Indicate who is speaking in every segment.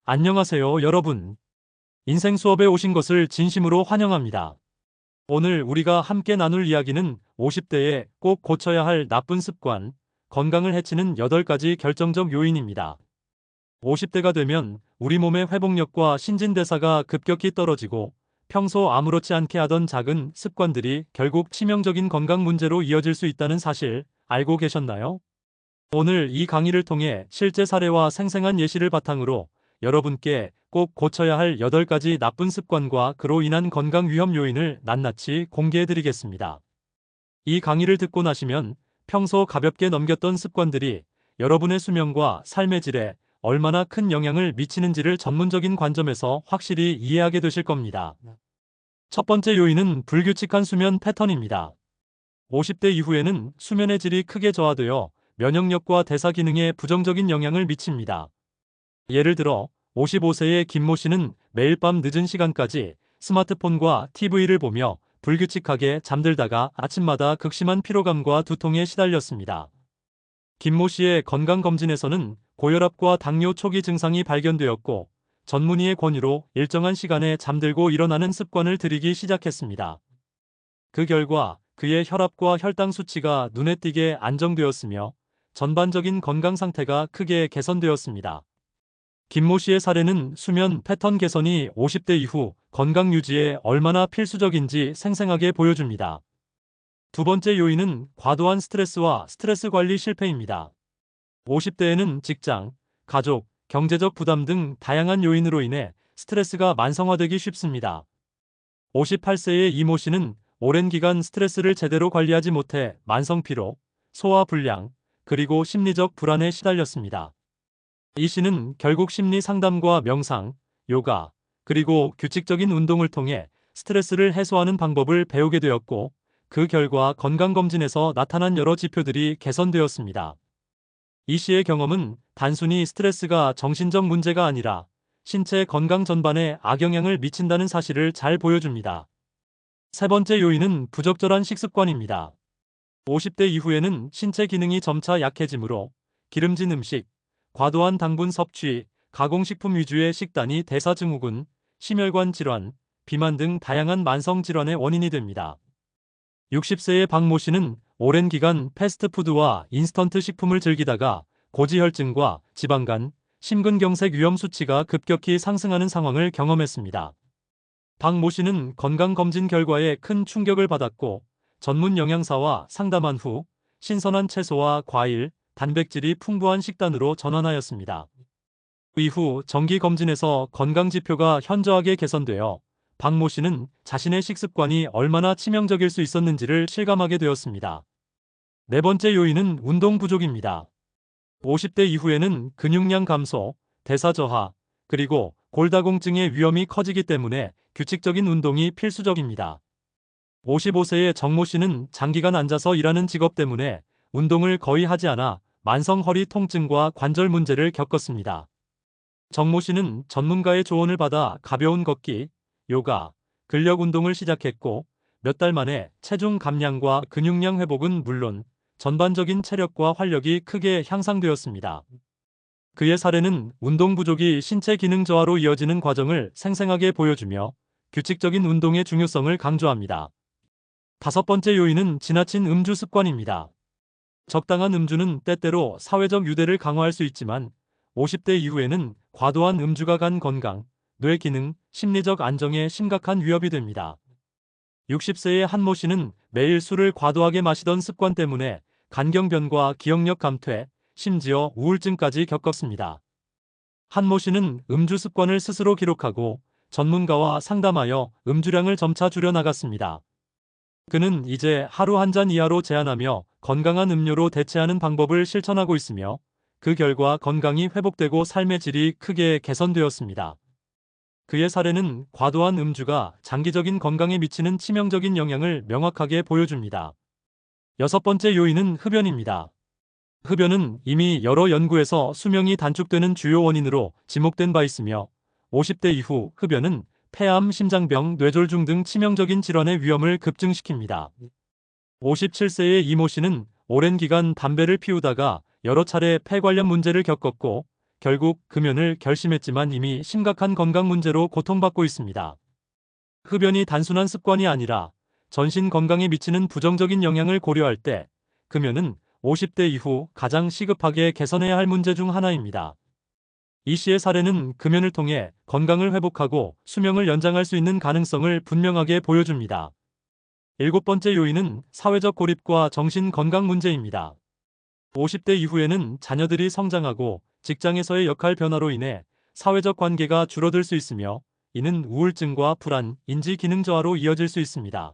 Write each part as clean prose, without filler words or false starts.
Speaker 1: 안녕하세요, 여러분. 인생 수업에 오신 것을 진심으로 환영합니다. 오늘 우리가 함께 나눌 이야기는 50대에 꼭 고쳐야 할 나쁜 습관, 건강을 해치는 8가지 결정적 요인입니다. 50대가 되면 우리 몸의 회복력과 신진대사가 급격히 떨어지고 평소 아무렇지 않게 하던 작은 습관들이 결국 치명적인 건강 문제로 이어질 수 있다는 사실 알고 계셨나요? 오늘 이 강의를 통해 실제 사례와 생생한 예시를 바탕으로 여러분께 꼭 고쳐야 할 8가지 나쁜 습관과 그로 인한 건강 위험 요인을 낱낱이 공개해 드리겠습니다. 이 강의를 듣고 나시면 평소 가볍게 넘겼던 습관들이 여러분의 수명과 삶의 질에 얼마나 큰 영향을 미치는지를 전문적인 관점에서 확실히 이해하게 되실 겁니다. 첫 번째 요인은 불규칙한 수면 패턴입니다. 50대 이후에는 수면의 질이 크게 저하되어 면역력과 대사 기능에 부정적인 영향을 미칩니다. 예를 들어 55세의 김모 씨는 매일 밤 늦은 시간까지 스마트폰과 TV를 보며 불규칙하게 잠들다가 아침마다 극심한 피로감과 두통에 시달렸습니다. 김모 씨의 건강검진에서는 고혈압과 당뇨 초기 증상이 발견되었고 전문의의 권유로 일정한 시간에 잠들고 일어나는 습관을 들이기 시작했습니다. 그 결과 그의 혈압과 혈당 수치가 눈에 띄게 안정되었으며 전반적인 건강 상태가 크게 개선되었습니다. 김모 씨의 사례는 수면 패턴 개선이 50대 이후 건강 유지에 얼마나 필수적인지 생생하게 보여줍니다. 두 번째 요인은 과도한 스트레스와 스트레스 관리 실패입니다. 50대에는 직장, 가족, 경제적 부담 등 다양한 요인으로 인해 스트레스가 만성화되기 쉽습니다. 58세의 이모 씨는 오랜 기간 스트레스를 제대로 관리하지 못해 만성 피로, 소화 불량, 그리고 심리적 불안에 시달렸습니다. 이 씨는 결국 심리 상담과 명상, 요가, 그리고 규칙적인 운동을 통해 스트레스를 해소하는 방법을 배우게 되었고, 그 결과 건강검진에서 나타난 여러 지표들이 개선되었습니다. 이 씨의 경험은 단순히 스트레스가 정신적 문제가 아니라 신체 건강 전반에 악영향을 미친다는 사실을 잘 보여줍니다. 세 번째 요인은 부적절한 식습관입니다. 50대 이후에는 신체 기능이 점차 약해지므로 기름진 음식, 과도한 당분 섭취, 가공식품 위주의 식단이 대사증후군, 심혈관 질환, 비만 등 다양한 만성 질환의 원인이 됩니다. 60세의 박모 씨는 오랜 기간 패스트푸드와 인스턴트 식품을 즐기다가 고지혈증과 지방간, 심근경색 위험 수치가 급격히 상승하는 상황을 경험했습니다. 박모 씨는 건강검진 결과에 큰 충격을 받았고 전문 영양사와 상담한 후 신선한 채소와 과일, 단백질이 풍부한 식단으로 전환하였습니다. 이후 정기검진에서 건강지표가 현저하게 개선되어 박모 씨는 자신의 식습관이 얼마나 치명적일 수 있었는지를 실감하게 되었습니다. 네 번째 요인은 운동 부족입니다. 50대 이후에는 근육량 감소, 대사 저하, 그리고 골다공증의 위험이 커지기 때문에 규칙적인 운동이 필수적입니다. 55세의 정모 씨는 장기간 앉아서 일하는 직업 때문에 운동을 거의 하지 않아 만성 허리 통증과 관절 문제를 겪었습니다. 정모 씨는 전문가의 조언을 받아 가벼운 걷기, 요가, 근력 운동을 시작했고 몇 달 만에 체중 감량과 근육량 회복은 물론 전반적인 체력과 활력이 크게 향상되었습니다. 그의 사례는 운동 부족이 신체 기능 저하로 이어지는 과정을 생생하게 보여주며 규칙적인 운동의 중요성을 강조합니다. 다섯 번째 요인은 지나친 음주 습관입니다. 적당한 음주는 때때로 사회적 유대를 강화할 수 있지만 50대 이후에는 과도한 음주가 간 건강, 뇌 기능, 심리적 안정에 심각한 위협이 됩니다. 60세의 한모 씨는 매일 술을 과도하게 마시던 습관 때문에 간경변과 기억력 감퇴, 심지어 우울증까지 겪었습니다. 한모 씨는 음주 습관을 스스로 기록하고 전문가와 상담하여 음주량을 점차 줄여나갔습니다. 그는 이제 하루 한 잔 이하로 제한하며 건강한 음료로 대체하는 방법을 실천하고 있으며 그 결과 건강이 회복되고 삶의 질이 크게 개선되었습니다. 그의 사례는 과도한 음주가 장기적인 건강에 미치는 치명적인 영향을 명확하게 보여줍니다. 여섯 번째 요인은 흡연입니다. 흡연은 이미 여러 연구에서 수명이 단축되는 주요 원인으로 지목된 바 있으며 50대 이후 흡연은 폐암, 심장병, 뇌졸중 등 치명적인 질환의 위험을 급증시킵니다. 57세의 이모 씨는 오랜 기간 담배를 피우다가 여러 차례 폐 관련 문제를 겪었고 결국 금연을 결심했지만 이미 심각한 건강 문제로 고통받고 있습니다. 흡연이 단순한 습관이 아니라 전신 건강에 미치는 부정적인 영향을 고려할 때 금연은 50대 이후 가장 시급하게 개선해야 할 문제 중 하나입니다. 이 씨의 사례는 금연을 통해 건강을 회복하고 수명을 연장할 수 있는 가능성을 분명하게 보여줍니다. 일곱 번째 요인은 사회적 고립과 정신 건강 문제입니다. 50대 이후에는 자녀들이 성장하고 직장에서의 역할 변화로 인해 사회적 관계가 줄어들 수 있으며 이는 우울증과 불안, 인지 기능 저하로 이어질 수 있습니다.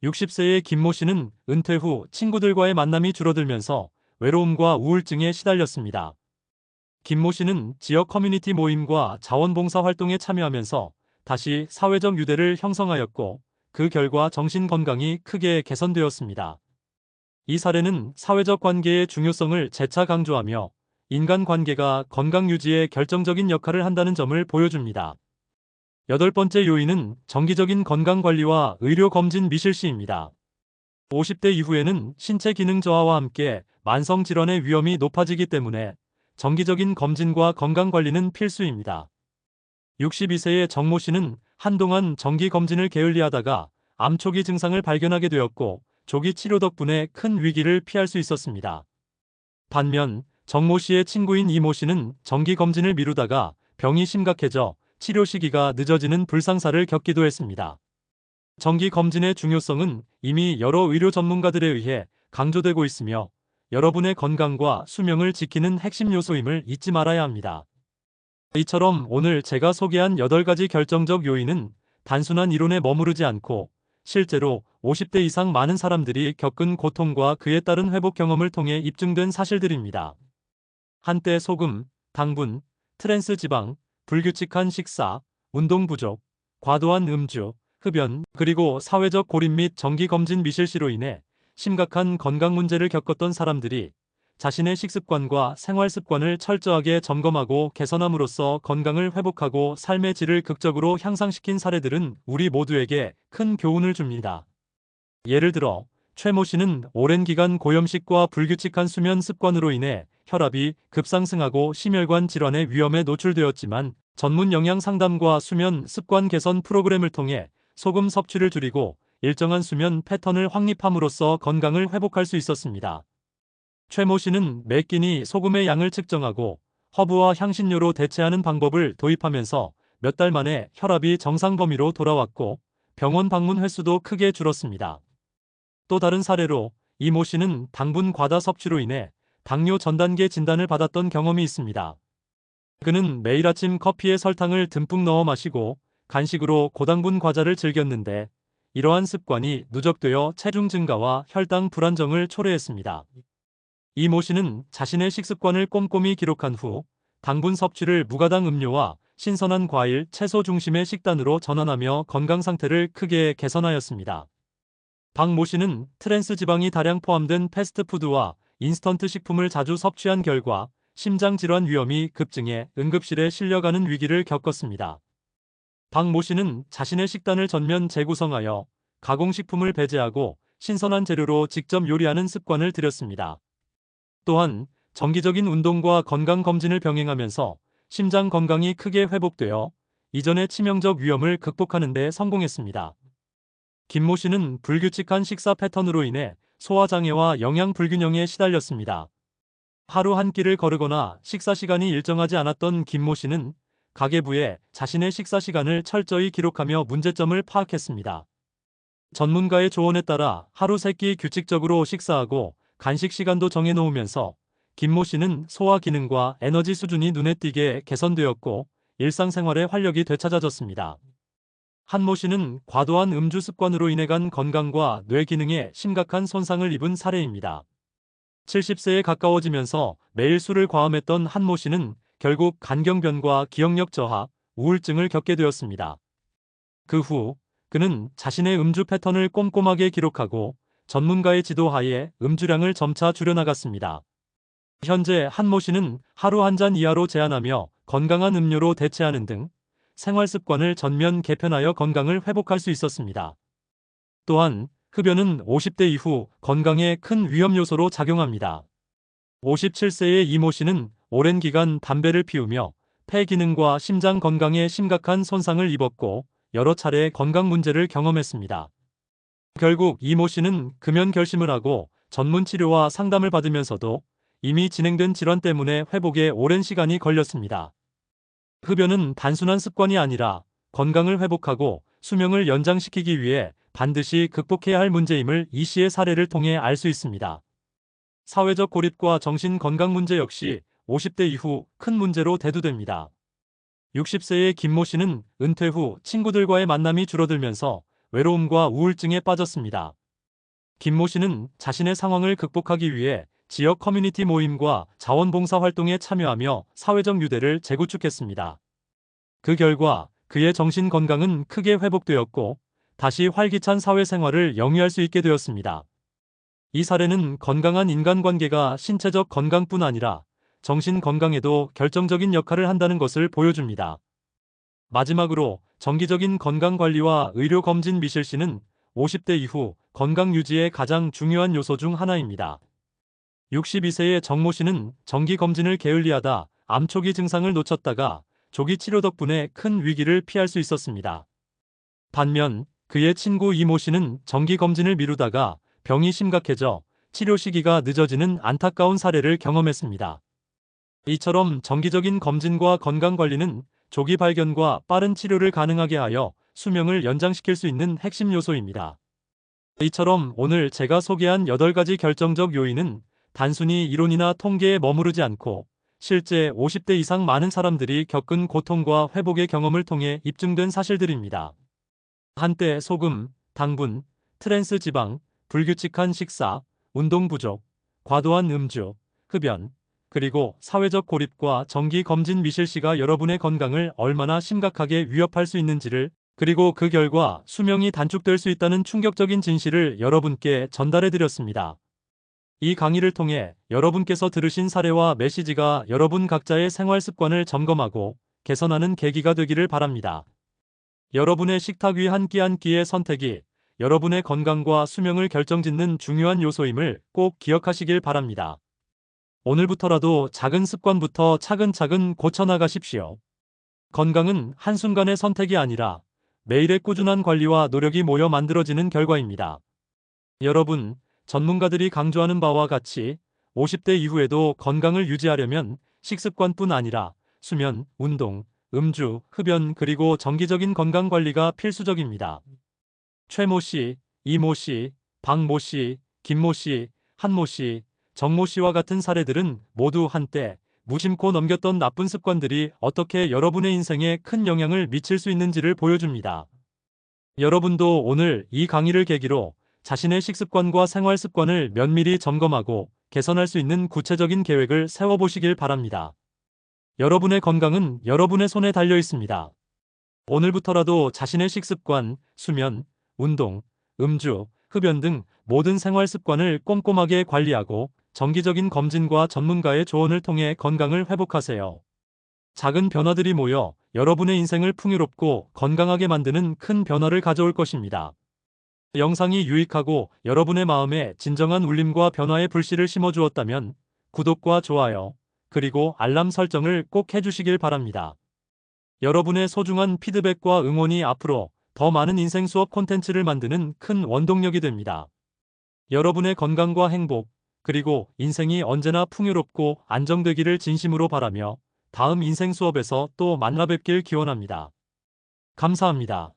Speaker 1: 60세의 김모 씨는 은퇴 후 친구들과의 만남이 줄어들면서 외로움과 우울증에 시달렸습니다. 김모 씨는 지역 커뮤니티 모임과 자원봉사 활동에 참여하면서 다시 사회적 유대를 형성하였고 그 결과 정신 건강이 크게 개선되었습니다. 이 사례는 사회적 관계의 중요성을 재차 강조하며 인간 관계가 건강 유지에 결정적인 역할을 한다는 점을 보여줍니다. 여덟 번째 요인은 정기적인 건강관리와 의료검진 미실시입니다. 50대 이후에는 신체 기능 저하와 함께 만성질환의 위험이 높아지기 때문에 정기적인 검진과 건강관리는 필수입니다. 62세의 정모 씨는 한동안 정기검진을 게을리하다가 암 초기 증상을 발견하게 되었고 조기 치료 덕분에 큰 위기를 피할 수 있었습니다. 반면 정모 씨의 친구인 이모 씨는 정기검진을 미루다가 병이 심각해져 치료 시기가 늦어지는 불상사를 겪기도 했습니다. 정기검진의 중요성은 이미 여러 의료 전문가들에 의해 강조되고 있으며 여러분의 건강과 수명을 지키는 핵심 요소임을 잊지 말아야 합니다. 이처럼 오늘 제가 소개한 8가지 결정적 요인은 단순한 이론에 머무르지 않고 실제로 50대 이상 많은 사람들이 겪은 고통과 그에 따른 회복 경험을 통해 입증된 사실들입니다. 한때 소금, 당분, 트랜스 지방, 불규칙한 식사, 운동 부족, 과도한 음주, 흡연, 그리고 사회적 고립 및 정기검진 미실시로 인해 심각한 건강 문제를 겪었던 사람들이 자신의 식습관과 생활 습관을 철저하게 점검하고 개선함으로써 건강을 회복하고 삶의 질을 극적으로 향상시킨 사례들은 우리 모두에게 큰 교훈을 줍니다. 예를 들어 최모 씨는 오랜 기간 고염식과 불규칙한 수면 습관으로 인해 혈압이 급상승하고 심혈관 질환의 위험에 노출되었지만 전문 영양 상담과 수면 습관 개선 프로그램을 통해 소금 섭취를 줄이고 일정한 수면 패턴을 확립함으로써 건강을 회복할 수 있었습니다. 최모 씨는 매 끼니 소금의 양을 측정하고 허브와 향신료로 대체하는 방법을 도입하면서 몇 달 만에 혈압이 정상 범위로 돌아왔고 병원 방문 횟수도 크게 줄었습니다. 또 다른 사례로 이모 씨는 당분 과다 섭취로 인해 당뇨 전단계 진단을 받았던 경험이 있습니다. 그는 매일 아침 커피에 설탕을 듬뿍 넣어 마시고 간식으로 고당분 과자를 즐겼는데 이러한 습관이 누적되어 체중 증가와 혈당 불안정을 초래했습니다. 이모 씨는 자신의 식습관을 꼼꼼히 기록한 후 당분 섭취를 무가당 음료와 신선한 과일, 채소 중심의 식단으로 전환하며 건강 상태를 크게 개선하였습니다. 박모 씨는 트랜스 지방이 다량 포함된 패스트푸드와 인스턴트 식품을 자주 섭취한 결과 심장 질환 위험이 급증해 응급실에 실려가는 위기를 겪었습니다. 박모 씨는 자신의 식단을 전면 재구성하여 가공식품을 배제하고 신선한 재료로 직접 요리하는 습관을 들였습니다. 또한 정기적인 운동과 건강검진을 병행하면서 심장 건강이 크게 회복되어 이전의 치명적 위험을 극복하는 데 성공했습니다. 김모 씨는 불규칙한 식사 패턴으로 인해 소화장애와 영양 불균형에 시달렸습니다. 하루 한 끼를 거르거나 식사 시간이 일정하지 않았던 김모 씨는 가계부에 자신의 식사 시간을 철저히 기록하며 문제점을 파악했습니다. 전문가의 조언에 따라 하루 3끼 규칙적으로 식사하고 간식 시간도 정해놓으면서 김모 씨는 소화 기능과 에너지 수준이 눈에 띄게 개선되었고 일상생활의 활력이 되찾아졌습니다. 한모 씨는 과도한 음주 습관으로 인해 간 건강과 뇌 기능에 심각한 손상을 입은 사례입니다. 70세에 가까워지면서 매일 술을 과음했던 한모 씨는 결국 간경변과 기억력 저하, 우울증을 겪게 되었습니다. 그 후 그는 자신의 음주 패턴을 꼼꼼하게 기록하고 전문가의 지도하에 음주량을 점차 줄여나갔습니다. 현재 한모 씨는 하루 한 잔 이하로 제한하며 건강한 음료로 대체하는 등 생활 습관을 전면 개편하여 건강을 회복할 수 있었습니다. 또한 흡연은 50대 이후 건강에 큰 위험 요소로 작용합니다. 57세의 이모 씨는 오랜 기간 담배를 피우며 폐 기능과 심장 건강에 심각한 손상을 입었고 여러 차례 건강 문제를 경험했습니다. 결국 이모 씨는 금연 결심을 하고 전문 치료와 상담을 받으면서도 이미 진행된 질환 때문에 회복에 오랜 시간이 걸렸습니다. 흡연은 단순한 습관이 아니라 건강을 회복하고 수명을 연장시키기 위해 반드시 극복해야 할 문제임을 이 씨의 사례를 통해 알 수 있습니다. 사회적 고립과 정신 건강 문제 역시 50대 이후 큰 문제로 대두됩니다. 60세의 김모 씨는 은퇴 후 친구들과의 만남이 줄어들면서 외로움과 우울증에 빠졌습니다. 김모 씨는 자신의 상황을 극복하기 위해 지역 커뮤니티 모임과 자원봉사 활동에 참여하며 사회적 유대를 재구축했습니다. 그 결과 그의 정신 건강은 크게 회복되었고 다시 활기찬 사회생활을 영위할 수 있게 되었습니다. 이 사례는 건강한 인간관계가 신체적 건강뿐 아니라 정신 건강에도 결정적인 역할을 한다는 것을 보여줍니다. 마지막으로 정기적인 건강관리와 의료검진. 미셸 씨는 50대 이후 건강 유지의 가장 중요한 요소 중 하나입니다. 62세의 정모 씨는 정기검진을 게을리하다 암 초기 증상을 놓쳤다가 조기 치료 덕분에 큰 위기를 피할 수 있었습니다. 반면 그의 친구 이모 씨는 정기검진을 미루다가 병이 심각해져 치료 시기가 늦어지는 안타까운 사례를 경험했습니다. 이처럼 정기적인 검진과 건강관리는 조기 발견과 빠른 치료를 가능하게 하여 수명을 연장시킬 수 있는 핵심 요소입니다. 이처럼 오늘 제가 소개한 8가지 결정적 요인은 단순히 이론이나 통계에 머무르지 않고 실제 50대 이상 많은 사람들이 겪은 고통과 회복의 경험을 통해 입증된 사실들입니다. 한때 소금, 당분, 트랜스 지방, 불규칙한 식사, 운동 부족, 과도한 음주, 흡연, 그리고 사회적 고립과 정기 검진. 미셸 씨가 여러분의 건강을 얼마나 심각하게 위협할 수 있는지를, 그리고 그 결과 수명이 단축될 수 있다는 충격적인 진실을 여러분께 전달해 드렸습니다. 이 강의를 통해 여러분께서 들으신 사례와 메시지가 여러분 각자의 생활 습관을 점검하고 개선하는 계기가 되기를 바랍니다. 여러분의 식탁 위 한 끼 한 끼의 선택이 여러분의 건강과 수명을 결정짓는 중요한 요소임을 꼭 기억하시길 바랍니다. 오늘부터라도 작은 습관부터 차근차근 고쳐나가십시오. 건강은 한순간의 선택이 아니라 매일의 꾸준한 관리와 노력이 모여 만들어지는 결과입니다. 여러분, 전문가들이 강조하는 바와 같이 50대 이후에도 건강을 유지하려면 식습관뿐 아니라 수면, 운동, 음주, 흡연 그리고 정기적인 건강관리가 필수적입니다. 최모 씨, 이모 씨, 박모 씨, 김모 씨, 한모 씨, 정모 씨와 같은 사례들은 모두 한때 무심코 넘겼던 나쁜 습관들이 어떻게 여러분의 인생에 큰 영향을 미칠 수 있는지를 보여줍니다. 여러분도 오늘 이 강의를 계기로 자신의 식습관과 생활 습관을 면밀히 점검하고 개선할 수 있는 구체적인 계획을 세워보시길 바랍니다. 여러분의 건강은 여러분의 손에 달려 있습니다. 오늘부터라도 자신의 식습관, 수면, 운동, 음주, 흡연 등 모든 생활 습관을 꼼꼼하게 관리하고 정기적인 검진과 전문가의 조언을 통해 건강을 회복하세요. 작은 변화들이 모여 여러분의 인생을 풍요롭고 건강하게 만드는 큰 변화를 가져올 것입니다. 영상이 유익하고 여러분의 마음에 진정한 울림과 변화의 불씨를 심어주었다면 구독과 좋아요, 그리고 알람 설정을 꼭 해주시길 바랍니다. 여러분의 소중한 피드백과 응원이 앞으로 더 많은 인생 수업 콘텐츠를 만드는 큰 원동력이 됩니다. 여러분의 건강과 행복, 그리고 인생이 언제나 풍요롭고 안정되기를 진심으로 바라며 다음 인생 수업에서 또 만나 뵙길 기원합니다. 감사합니다.